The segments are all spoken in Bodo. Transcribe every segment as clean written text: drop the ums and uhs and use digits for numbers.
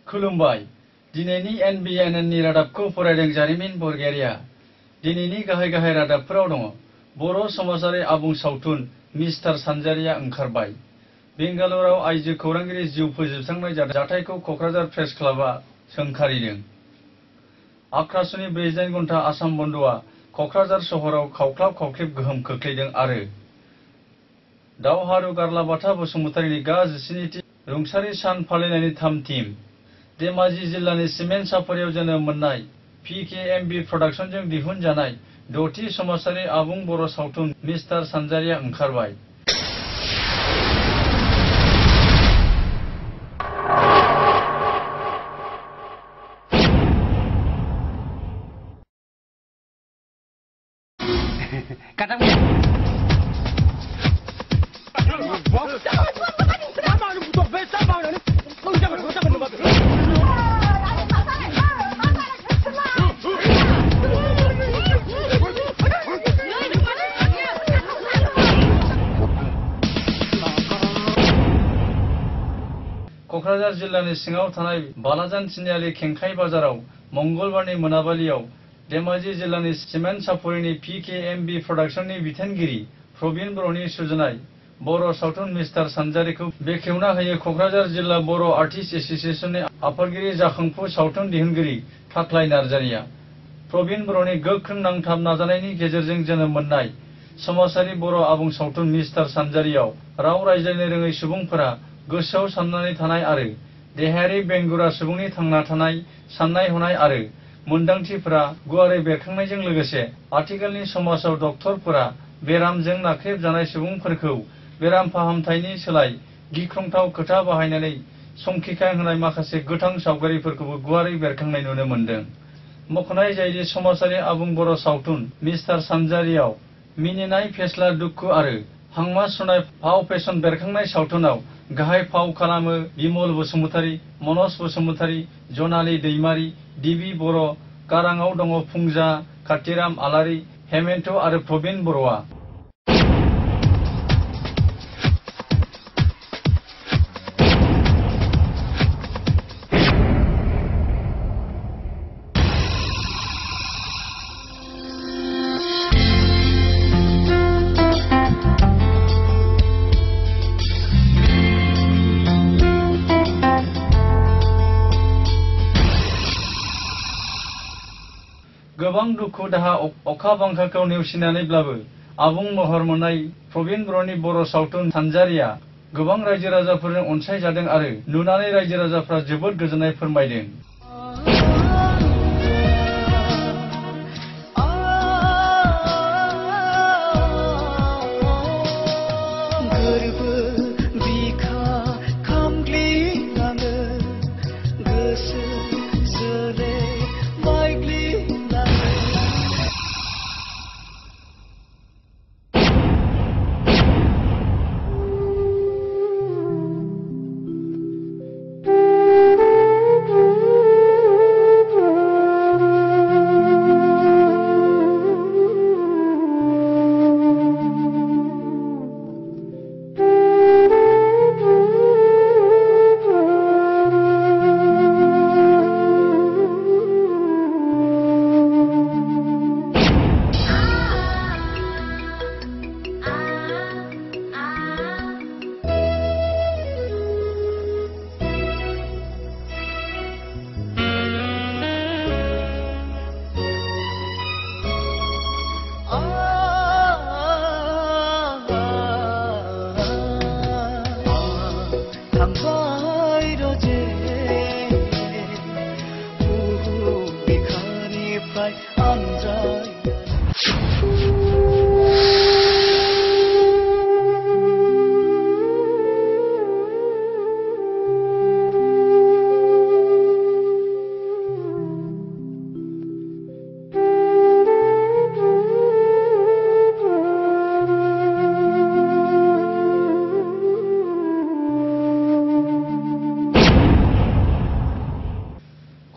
खुलुमबाय दिनैनि NBNनि रादाबखौ फरायदों जारिमिन बरगयारिया दिनैनि गाहाय रादाबफोराव दङ बर' समाजारि आबुं सावथुन मिस्टार सानजारिया ओंखारबाय बेंगालुरुआव आइजो खौरांगिरि जिउ फोजोबस्रांनाय जाथायखौ क'क्राझार प्रेस क्लाबआ सोंखारिदों आक्रासनि 48 घन्टा आसाम बन्दआ क'क्राझार सहराव खावख्लाब खावख्लिब गोहोम खोख्लैदों आरो दावहारु गारलाबाथा बसुमतारीनि गा-17थि रुंसारि सान फालिनायनि थाम-थिम धेमाजि जिल्लानि सिमेन्ट सापरियाव जोनोम मोननाय PKMB प्रडाक्शनजों दिहुनजानाय 6थि समाजारि आबुं बर' सावथुन मिस्टार सानजारिया ओंखारबाय। क'क्राझार जिल्लानि सिङाव थानाय बालाजान तिनिआलि खेंखाइ बाजाराव मंगलबारनि मोनाबिलियाव धेमाजि जिल्लानि सिमेन्ट सापरिनि PKMB प्रडाक्शननि बिथोनगिरि प्रबिन बर'नि सुजुनाय बर' सावथुन मिस्टार सानजारिखौ बेखेवना होयो क'क्राझार जिल्ला बर' आर्टिस्ट एस'सिएशननि आफादगिरि जाखांफु सावथुन दिहुनगिरि थाख्लाय नार्जारिया प्रबिन बर'नि गोख्रों नांथाब नाजानायनि गेजेरजों जोनोम मोननाय समाजारि बर' आबुं सावथुन मिस्टार सानजारियाव राव रायज्लायनो रोङै सुबुंफोरा गोसोआव साननानै थानाय आरो देहायारि बेंगुरा सुबुंनि थांना थानाय साननाय हनाय आरो मोनदांथिफोरा गुवारै बेरखांनायजों लोगोसे आथिखालनि समाजाव डक्टरफोरा बेरामजों नाख्रेबजानाय सुबुंफोरखौ बेराम फाहामथायनि सोलाय गिख्रंथाव खोथा बाहायनानै संखिखां होनाय माखासे गोथां सावगारिफोरखौबो गुवारै बेरखांनाय नुनो मोन्दों। मख'नाय जायोदि समाजारि आबुं बर' सावथुन मिस्टार सानजारियाव मिनिनाय फेस्ला दुखु आरो हांमा सुनाय फाव फेसन बेरखांनाय सावथुनाव गाहाय फाव खालामो बिमल बसुमतारी, मनज बसुमतारी, जनाली दैमारी, दिबि बर', गाराङाव दङ फुंजा, कातिराम आलारि, हेमेन्त आरो प्रबिन बर'आ। गोबां दुखु दाहा अखा बांखाखौ नेवसिनानैब्लाबो आबुं महर मोननाय प्रबिन बर'नि बर' सावथुन सानजारिया गोबां रायजो राजाफोरजों अनसायजादों आरो नुनानै रायजो राजाफ्रा जोबोद गोजोननाय फोरमायदों।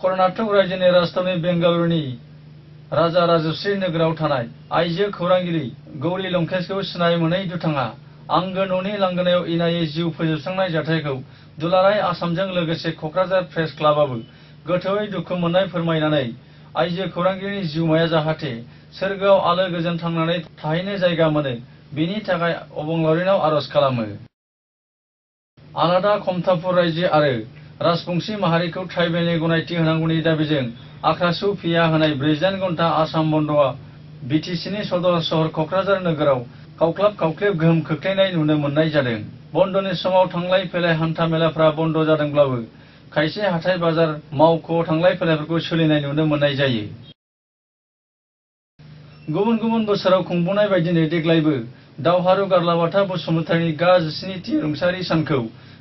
कर्नाटक रायजोनि राजधानी बेंगालुरुनि राजा राजश्री नोगोराव थानाय आइजो खौरांगिरि गौरी लंकेशखौ सिनाय मोनै दुथाङा आंगो न'नि लांगोनायाव इनायै जिउ फोजोबस्रांनाय जाथायखौ दुलाराय आसामजों लोगोसे क'क्राझार प्रेस क्लाबाबो गोथौयै दुखु मोननाय फोरमायनानै आइजो खौरांगिरिनि जिउमाया जाहाथे सोरगोआव आलो गोजोन थांनानै थाहैनो जायगा मोनो बेनि थाखाय अबंलावरिनाव आर'ज खालामो। आलादा खमथापुर रायजो आरो राजबंशी माहारिखौ ट्राइबेलनि गनायथि होनांगौनि दाबिजों आख्रासु फिया होनाय 48 घन्टा आसाम बन्द'आ बिटिसिनि सदर सहर क'क्राझार नोगोराव खावख्लाब खावख्लेब गोहोम खोख्लैनाय नुनो मोननाय जादों। बन्द'नि समाव थांलाय फैलाय हान्था मेलाफ्रा बन्द' जादोंब्लाबो खायसे हाथाय बाजार मावख' थांलाय फैलायफोरखौ सोलिनाय नुनो मोननाय जायो। गुबुन गुबुन बोसोराव खुंबोनाय बायदिनो देग्लायबो दावहारु गारलाबाथा बसुमतारीनि गा-19थि रुंसारि सानखौ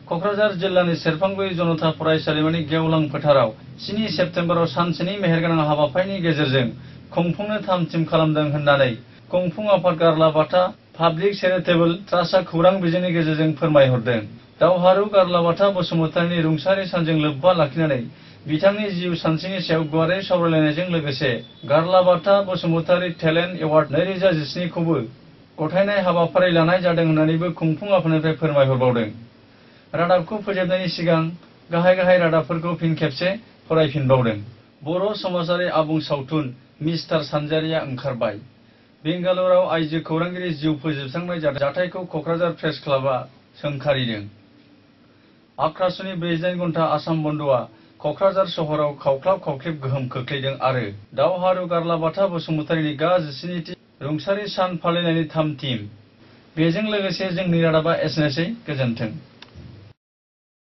क'क्राझार जिल्लानि सेरफांगुरि जनता फरायसालिमानि गेवलां फोथाराव 7 सेप्तेम्बराव सानसेनि मेहेरगोनां हाबाफारिनि गेजेरजों खुंफुंनो थाम-थिम खालामदों होननानै खुंफुं आफाद गारलाबाथा पाब्लिक चेरिटेबल ट्रास्टआ खौरां बिजोंनि गेजेरजों फोरमायहरदों। दावहारु गारलाबाथा बसुमतारीनि रुंसारि सानजों लोब्बा लाखिनानै बिथांनि जिउ सानस्रिनि सायाव गुवारै सावरायलायनायजों लोगोसे गारलाबाथा बसुमतारी टेलेन्ट एवार्ड 2017 खौबो गथायनाय हाबाफारि लानाय जादों होननानैबो खुंफुं आफादनिफ्राय फोरमायहरबावदों। रादाबखौ फोजोबनायनि सिगां गाहाय रादाबफोरखौ फिन खेबसे फरायफिनबावदों। बर' समाजारि आबुं सावथुन मिस्टार सानजारिया ओंखारबाय। बेंगालराव आइजो खौरांगिरि जिउ फोजोबस्रांनाय जाथायखौ क'क्राझार प्रेस क्लाबआ सोंखारिदों। आख्रासुनि 48 घन्टा आसाम बन्द'आ क'क्राझार सहराव खावख्लाब खावख्लेब गोहोम खोख्लैदों आरो दावहारु गारलाबाथा बसुमतारीनि गा-19थि रुंसारि सान फालिनायनि थाम-थिम। बेजों लोगोसे जोंनि रादाबा एसेनोसै। गोजोन्थों।